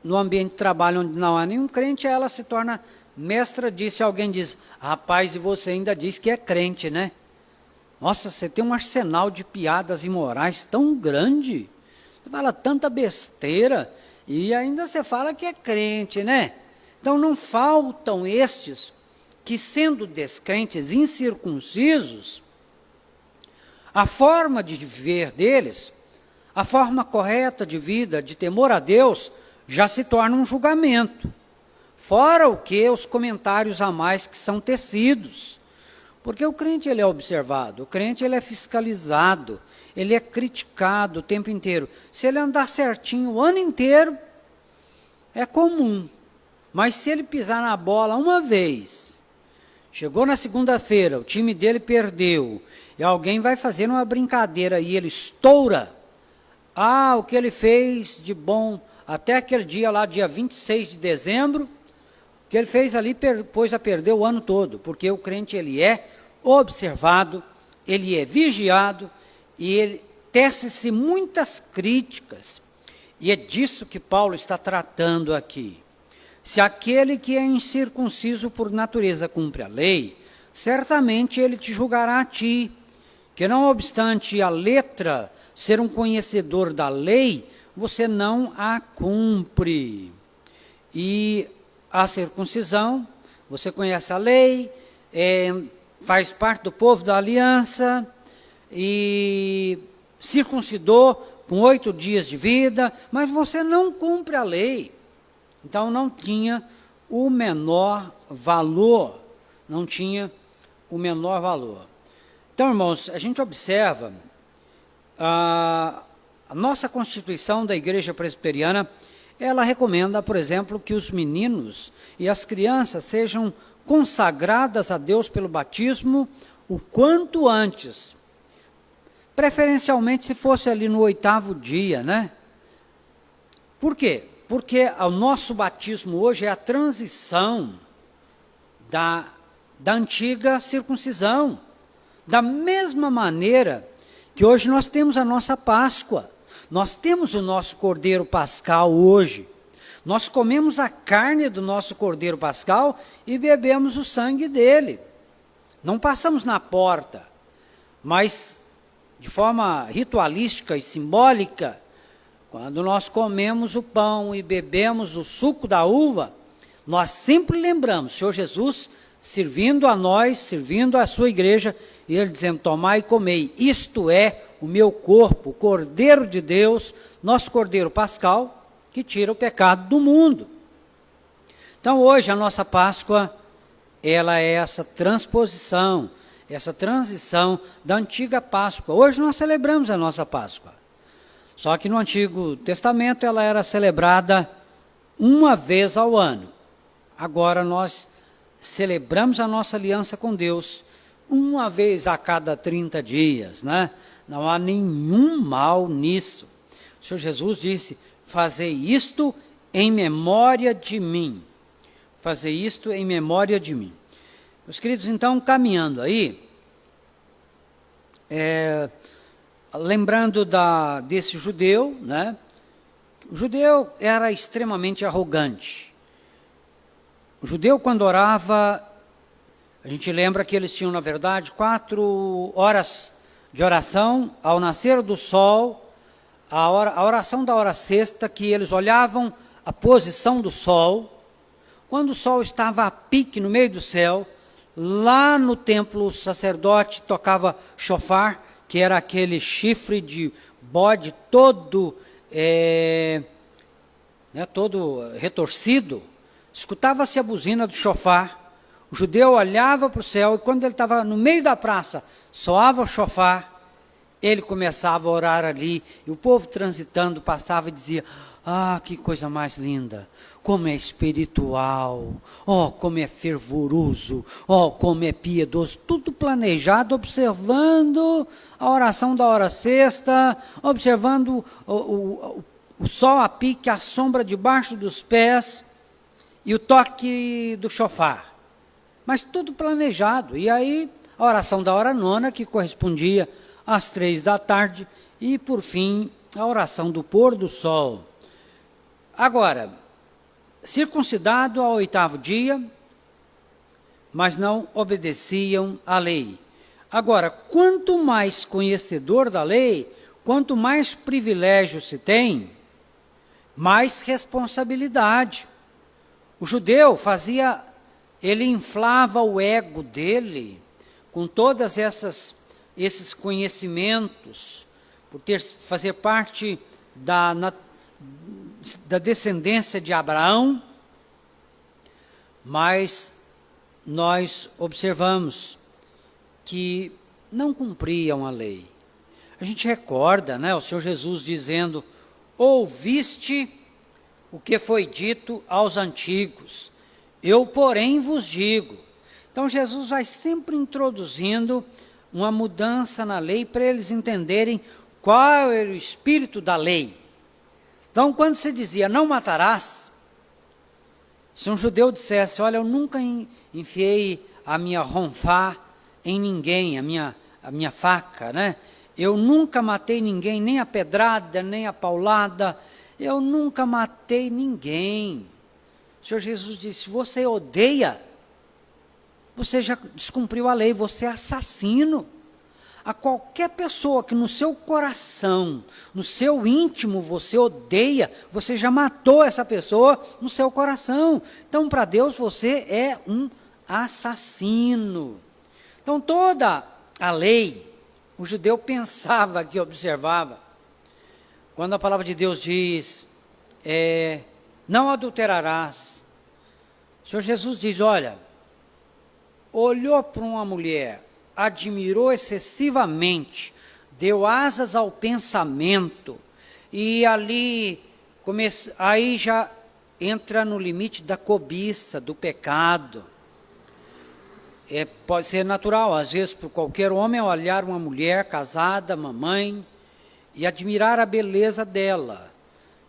no ambiente de trabalho onde não há nenhum crente, ela se torna mestra disso. E alguém diz, rapaz, e você ainda diz que é crente, né? Nossa, você tem um arsenal de piadas imorais tão grande. Você fala tanta besteira e ainda você fala que é crente, né? Então não faltam estes que, sendo descrentes incircuncisos, a forma de viver deles, a forma correta de vida, de temor a Deus, já se torna um julgamento. Fora o que os comentários a mais que são tecidos. Porque o crente ele é observado, o crente ele é fiscalizado, ele é criticado o tempo inteiro. Se ele andar certinho o ano inteiro, é comum. Mas se ele pisar na bola uma vez, chegou na segunda-feira, o time dele perdeu, e alguém vai fazer uma brincadeira e ele estoura, o que ele fez de bom até aquele dia lá, dia 26 de dezembro, o que ele fez ali pôs a perder o ano todo, porque o crente ele é observado, ele é vigiado, e ele tece-se muitas críticas, e é disso que Paulo está tratando aqui. Se aquele que é incircunciso por natureza cumpre a lei, certamente ele te julgará a ti, que não obstante a letra ser um conhecedor da lei, você não a cumpre. E a circuncisão, você conhece a lei, faz parte do povo da aliança, e circuncidou com 8 dias de vida, mas você não cumpre a lei. Então não tinha o menor valor, não tinha o menor valor. Então, irmãos, a gente observa a nossa Constituição da Igreja Presbiteriana, ela recomenda, por exemplo, que os meninos e as crianças sejam consagradas a Deus pelo batismo o quanto antes. Preferencialmente se fosse ali no 8º dia, né? Por quê? Porque o nosso batismo hoje é a transição da antiga circuncisão. Da mesma maneira que hoje nós temos a nossa Páscoa. Nós temos o nosso Cordeiro Pascal hoje. Nós comemos a carne do nosso Cordeiro Pascal e bebemos o sangue dele. Não passamos na porta, mas de forma ritualística e simbólica, quando nós comemos o pão e bebemos o suco da uva, nós sempre lembramos o Senhor Jesus servindo a nós, servindo a sua igreja, e ele dizendo, tomai e comei, isto é o meu corpo, o Cordeiro de Deus, nosso Cordeiro Pascal, que tira o pecado do mundo. Então hoje a nossa Páscoa, ela é essa transposição, essa transição da antiga Páscoa. Hoje nós celebramos a nossa Páscoa. Só que no Antigo Testamento ela era celebrada uma vez ao ano. Agora nós celebramos a nossa aliança com Deus uma vez a cada 30 dias, né? Não há nenhum mal nisso. O Senhor Jesus disse, fazei isto em memória de mim. Fazei isto em memória de mim. Meus queridos, então, caminhando aí, lembrando desse judeu, né? O judeu era extremamente arrogante. O judeu, quando orava, a gente lembra que eles tinham, na verdade, 4 horas de oração ao nascer do sol, a oração da hora sexta, que eles olhavam a posição do sol. Quando o sol estava a pique no meio do céu, lá no templo o sacerdote tocava shofar, que era aquele chifre de bode todo retorcido. Escutava-se a buzina do shofar. O judeu olhava para o céu e quando ele estava no meio da praça, soava o shofar, ele começava a orar ali, e o povo transitando passava e dizia, que coisa mais linda, como é espiritual, como é fervoroso, como é piedoso, tudo planejado, observando a oração da hora sexta, observando o sol a pique, a sombra debaixo dos pés e o toque do chofar. Mas tudo planejado. E aí, a oração da hora nona, que correspondia às 3 da tarde, e, por fim, a oração do pôr do sol. Agora, circuncidado ao 8º dia, mas não obedeciam à lei. Agora, quanto mais conhecedor da lei, quanto mais privilégio se tem, mais responsabilidade. O judeu fazia, ele inflava o ego dele com todas esses conhecimentos, por fazer parte da descendência de Abraão, mas nós observamos que não cumpriam a lei. A gente recorda, né, o Senhor Jesus dizendo: ouviste o que foi dito aos antigos, eu, porém, vos digo. Então, Jesus vai sempre introduzindo uma mudança na lei para eles entenderem qual era o espírito da lei. Então, quando você dizia, não matarás, se um judeu dissesse, olha, eu nunca enfiei a minha ronfá em ninguém, a minha faca, né? Eu nunca matei ninguém, nem a pedrada, nem a paulada, eu nunca matei ninguém. O Senhor Jesus disse, você odeia, você já descumpriu a lei, você é assassino. A qualquer pessoa que no seu coração, no seu íntimo você odeia, você já matou essa pessoa no seu coração. Então, para Deus, você é um assassino. Então, toda a lei, o judeu pensava que observava. Quando a palavra de Deus diz, não adulterarás. O Senhor Jesus diz, olha, olhou para uma mulher, admirou excessivamente, deu asas ao pensamento, e ali, aí já entra no limite da cobiça, do pecado. Pode ser natural, às vezes, para qualquer homem, olhar uma mulher casada, mamãe, e admirar a beleza dela.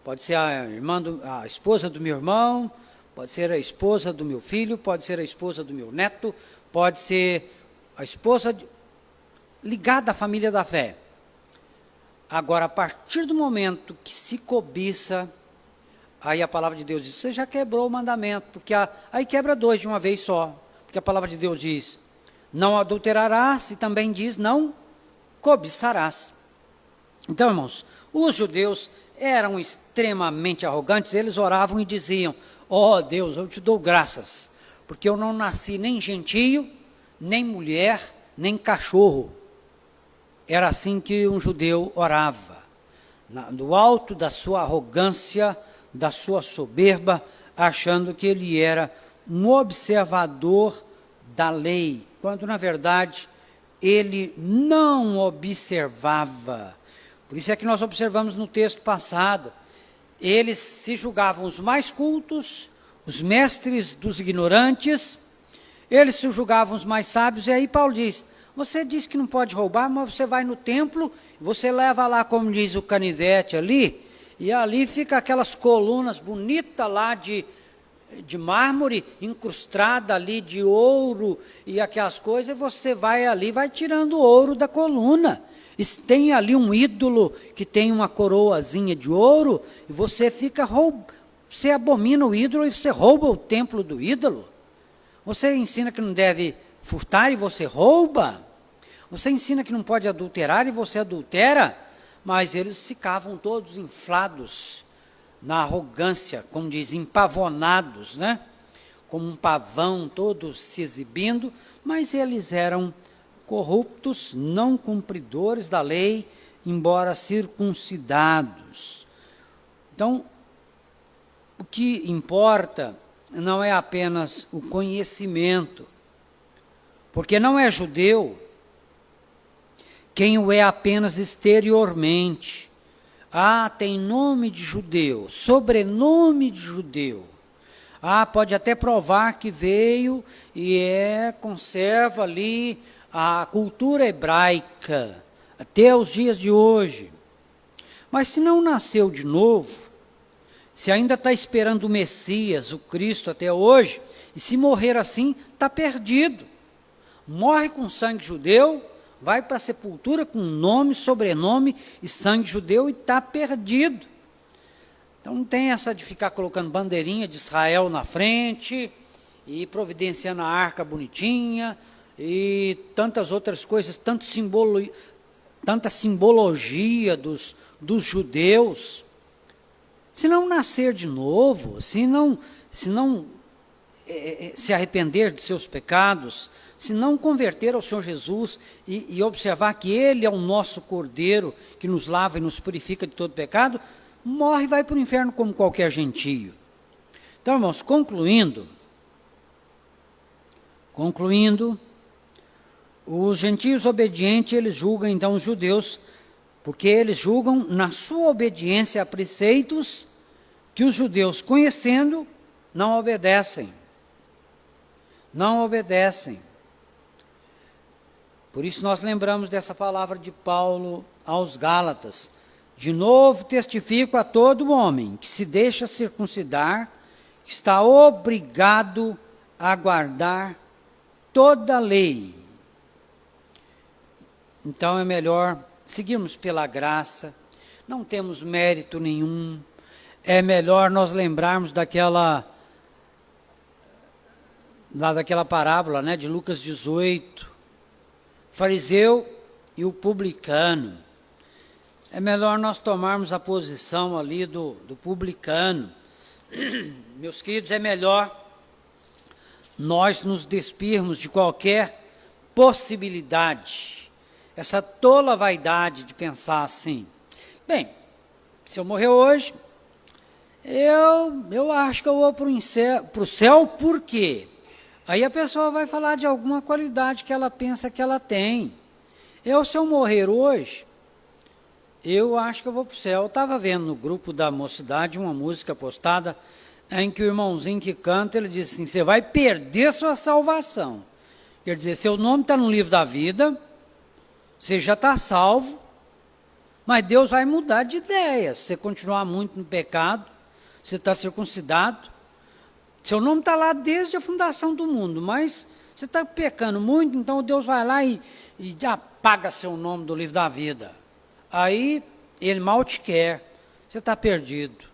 Pode ser a esposa do meu irmão, pode ser a esposa do meu filho, pode ser a esposa do meu neto, pode ser a esposa ligada à família da fé. Agora, a partir do momento que se cobiça, aí a palavra de Deus diz, você já quebrou o mandamento, porque aí quebra 2 de uma vez só, porque a palavra de Deus diz, não adulterarás, e também diz, não cobiçarás. Então, irmãos, os judeus eram extremamente arrogantes, eles oravam e diziam, ó Deus, eu te dou graças, porque eu não nasci nem gentio, nem mulher, nem cachorro. Era assim que um judeu orava, no alto da sua arrogância, da sua soberba, achando que ele era um observador da lei, quando na verdade ele não observava. Por isso é que nós observamos no texto passado, eles se julgavam os mais cultos, os mestres dos ignorantes, eles se julgavam os mais sábios, e aí Paulo diz, você diz que não pode roubar, mas você vai no templo, você leva lá, como diz o canivete ali, e ali fica aquelas colunas bonitas lá de mármore, incrustada ali de ouro, e aquelas coisas, e você vai ali, vai tirando o ouro da coluna. E tem ali um ídolo que tem uma coroazinha de ouro, e você você abomina o ídolo e você rouba o templo do ídolo. Você ensina que não deve furtar e você rouba. Você ensina que não pode adulterar e você adultera. Mas eles ficavam todos inflados na arrogância, como diz, empavonados, né? Como um pavão, todos se exibindo, mas eles eram corruptos, não cumpridores da lei, embora circuncidados. Então, o que importa não é apenas o conhecimento, porque não é judeu quem o é apenas exteriormente. Tem nome de judeu, sobrenome de judeu. Pode até provar que veio e conserva ali a cultura hebraica até os dias de hoje. Mas se não nasceu de novo, se ainda está esperando o Messias, o Cristo até hoje, e se morrer assim, está perdido. Morre com sangue judeu, vai para a sepultura com nome, sobrenome e sangue judeu e está perdido. Então não tem essa de ficar colocando bandeirinha de Israel na frente e providenciando a arca bonitinha e tantas outras coisas, tanta simbologia dos judeus. Se não nascer de novo, se não se arrepender de seus pecados, se não converter ao Senhor Jesus e observar que Ele é o nosso Cordeiro, que nos lava e nos purifica de todo pecado, morre e vai para o inferno como qualquer gentio. Então, irmãos, concluindo, os gentios obedientes, eles julgam então os judeus, porque eles julgam na sua obediência a preceitos que os judeus, conhecendo, não obedecem. Não obedecem. Por isso nós lembramos dessa palavra de Paulo aos Gálatas. De novo testifico a todo homem que se deixa circuncidar, que está obrigado a guardar toda a lei. Então é melhor seguirmos pela graça, não temos mérito nenhum. É melhor nós lembrarmos daquela parábola, né, de Lucas 18, fariseu e o publicano. É melhor nós tomarmos a posição ali do publicano. Meus queridos, é melhor nós nos despirmos de qualquer possibilidade, essa tola vaidade de pensar assim. Bem, se eu morrer hoje, eu acho que eu vou para o céu, por quê? Aí a pessoa vai falar de alguma qualidade que ela pensa que ela tem. Se eu morrer hoje, eu acho que eu vou para o céu. Eu estava vendo no grupo da mocidade uma música postada em que o irmãozinho que canta, ele diz assim, você vai perder sua salvação. Quer dizer, seu nome está no livro da vida, você já está salvo, mas Deus vai mudar de ideia. Se você continuar muito no pecado, você está circuncidado, seu nome está lá desde a fundação do mundo, mas você está pecando muito, então Deus vai lá e apaga seu nome do livro da vida. Aí Ele mal te quer, você está perdido.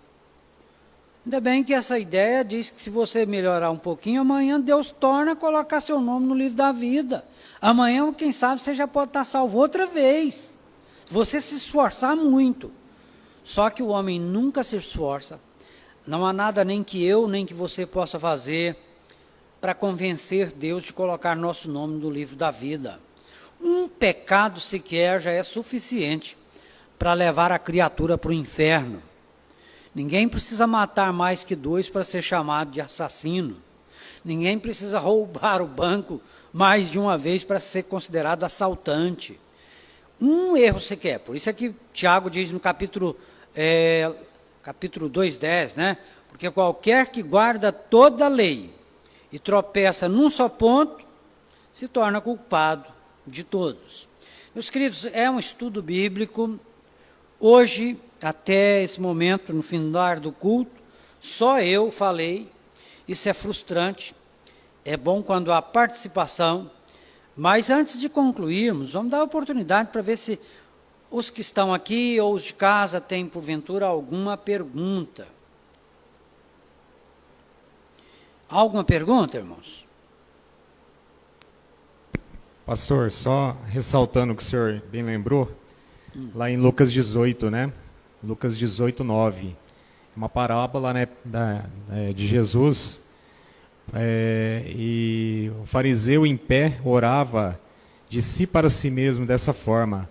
Ainda bem que essa ideia diz que se você melhorar um pouquinho, amanhã Deus torna a colocar seu nome no livro da vida. Amanhã, quem sabe, você já pode estar salvo outra vez. Você se esforçar muito. Só que o homem nunca se esforça. Não há nada nem que eu, nem que você possa fazer para convencer Deus de colocar nosso nome no livro da vida. Um pecado sequer já é suficiente para levar a criatura para o inferno. Ninguém precisa matar mais que 2 para ser chamado de assassino. Ninguém precisa roubar o banco mais de uma vez para ser considerado assaltante. Um erro sequer. Por isso é que Tiago diz no capítulo 2:10, né? Porque qualquer que guarda toda a lei e tropeça num só ponto, se torna culpado de todos. Meus queridos, é um estudo bíblico. Hoje, até esse momento, no final do culto, só eu falei. Isso é frustrante. É bom quando há participação. Mas antes de concluirmos, vamos dar a oportunidade para ver se os que estão aqui ou os de casa têm, porventura, alguma pergunta. Alguma pergunta, irmãos? Pastor, só ressaltando o que o senhor bem lembrou, lá em Lucas 18, né? Lucas 18:9. Uma parábola, né, de Jesus. E o fariseu em pé orava de si para si mesmo dessa forma: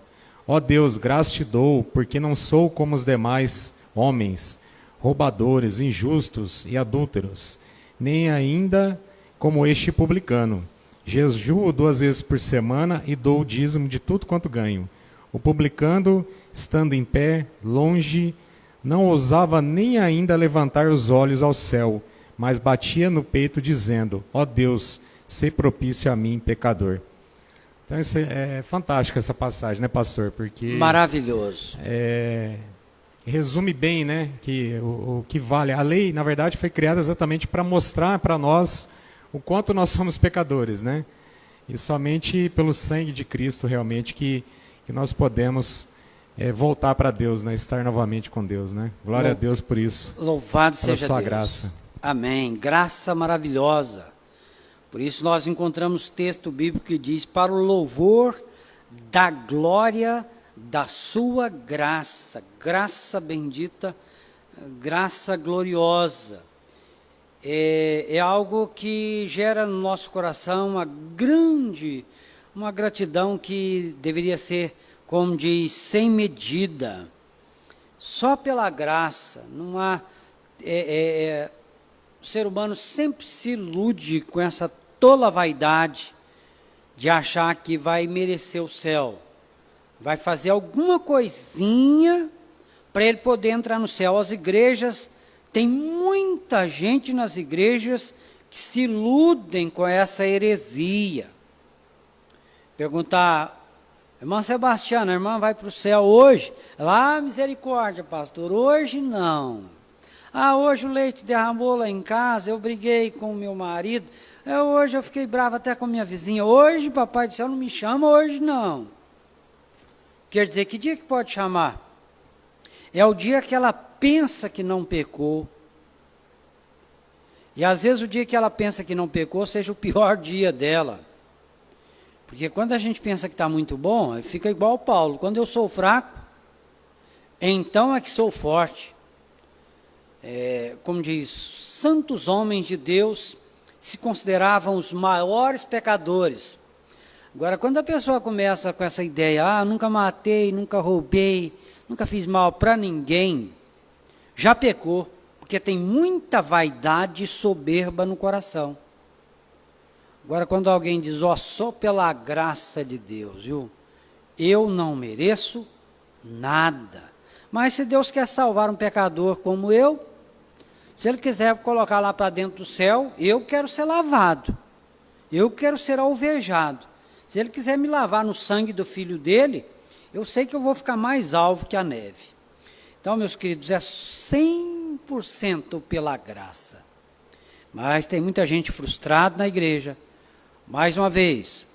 ó Deus, graça te dou, porque não sou como os demais homens, roubadores, injustos e adúlteros, nem ainda como este publicano. Jejuo 2 vezes por semana e dou o dízimo de tudo quanto ganho. O publicano, estando em pé, longe, não ousava nem ainda levantar os olhos ao céu, mas batia no peito, dizendo: ó Deus, sê propício a mim, pecador. Então, isso é fantástico, essa passagem, né, pastor? Porque maravilhoso. resume bem, né, que o que vale. A lei, na verdade, foi criada exatamente para mostrar para nós o quanto nós somos pecadores, né? E somente pelo sangue de Cristo, realmente, que nós podemos voltar para Deus, né? Estar novamente com Deus, né? Glória a Deus por isso. Louvado Pela seja sua Deus. graça. Amém. Graça maravilhosa. Por isso nós encontramos texto bíblico que diz: para o louvor da glória da sua graça. Graça bendita, graça gloriosa. É algo que gera no nosso coração uma gratidão que deveria ser, como diz, sem medida. Só pela graça. Não há... o ser humano sempre se ilude com essa tola vaidade de achar que vai merecer o céu. Vai fazer alguma coisinha para ele poder entrar no céu. As igrejas, tem muita gente nas igrejas que se iludem com essa heresia. Perguntar, irmã Sebastiana, a irmã vai para o céu hoje? Ela, misericórdia, pastor, hoje não. Hoje o leite derramou lá em casa, eu briguei com o meu marido, hoje eu fiquei bravo até com a minha vizinha, hoje papai do céu não me chama, hoje não. Quer dizer, que dia que pode chamar? É o dia que ela pensa que não pecou. E às vezes o dia que ela pensa que não pecou seja o pior dia dela. Porque quando a gente pensa que está muito bom, fica igual o Paulo. Quando eu sou fraco, então é que sou forte. Como diz, santos homens de Deus se consideravam os maiores pecadores. Agora, quando a pessoa começa com essa ideia, nunca matei, nunca roubei, nunca fiz mal para ninguém, já pecou, porque tem muita vaidade e soberba no coração. Agora, quando alguém diz, só pela graça de Deus, viu? Eu não mereço nada. Mas se Deus quer salvar um pecador como eu, se Ele quiser colocar lá para dentro do céu, eu quero ser lavado. Eu quero ser alvejado. Se Ele quiser me lavar no sangue do Filho dEle, eu sei que eu vou ficar mais alvo que a neve. Então, meus queridos, é 100% pela graça. Mas tem muita gente frustrada na igreja. Mais uma vez,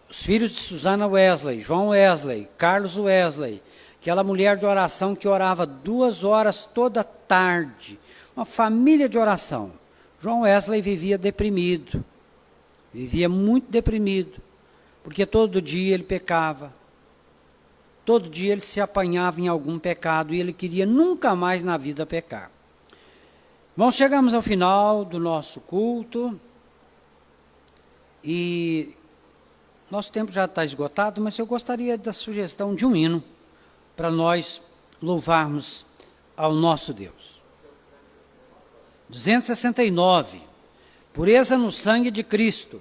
os filhos de Susana Wesley, João Wesley, Carlos Wesley, aquela mulher de oração que orava 2 horas toda tarde, uma família de oração. João Wesley vivia deprimido, vivia muito deprimido, porque todo dia ele pecava, todo dia ele se apanhava em algum pecado e ele queria nunca mais na vida pecar. Nós chegamos ao final do nosso culto e nosso tempo já está esgotado, mas eu gostaria da sugestão de um hino para nós louvarmos ao nosso Deus. 269, pureza no sangue de Cristo.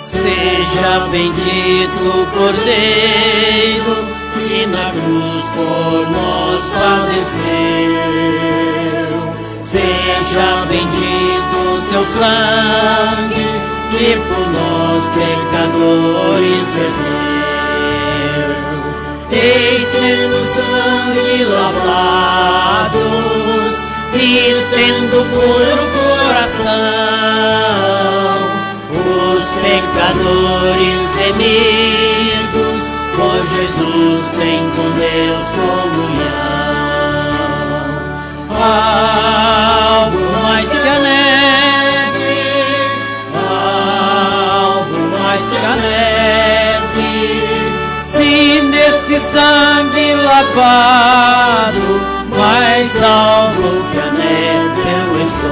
Seja bendito o Cordeiro que na cruz por nós padeceu. Seja bendito o seu sangue que por nós pecadores verteu. Eis que no sangue lavados e tendo puro coração, os pecadores remidos, por Jesus têm com Deus comunhão. Alvo mais que a neve, alvo sangue lavado, mais alvo que a neve eu estou.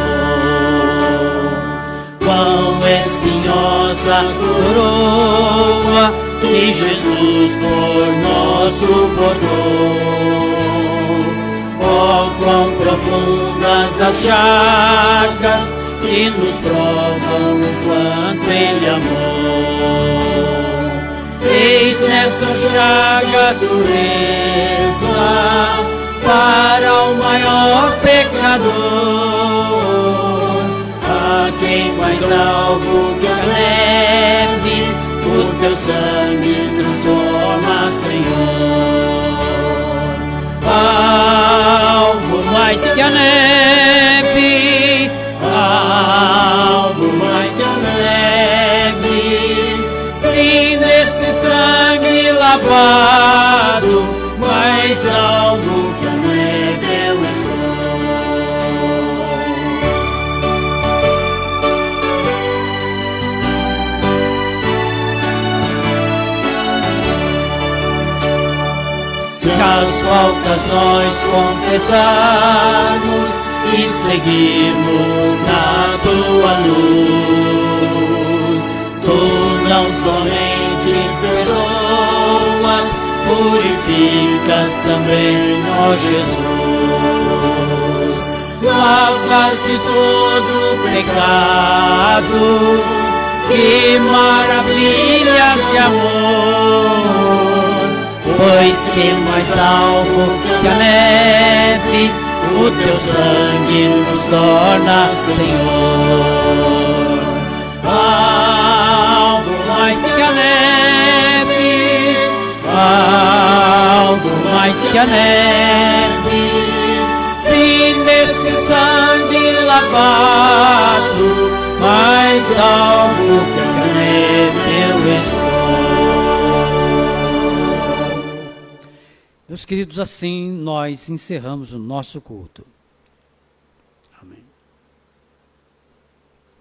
Quão espinhosa a coroa que Jesus por nós suportou. Oh, quão profundas as chagas que nos provam o quanto Ele amou. Eis nessas chagas dureza para o maior pecador, a quem mais alvo que a neve o teu sangue transforma, Senhor. Alvo mais que a neve, alvo mais que a neve, se nesse sangue lavado, mais alvo que a neve eu estou. Se as faltas nós confessarmos e seguirmos na tua luz, tu não somente perdoas, purificas também, ó Jesus. Lavas de todo pecado, que maravilha de amor, pois que mais alvo que a neve o teu sangue nos torna, Senhor. Alvo mais que a neve, alvo mais que a neve, se nesse sangue lavado, mais alvo que a neve eu estou. Meus queridos, assim nós encerramos o nosso culto. Amém.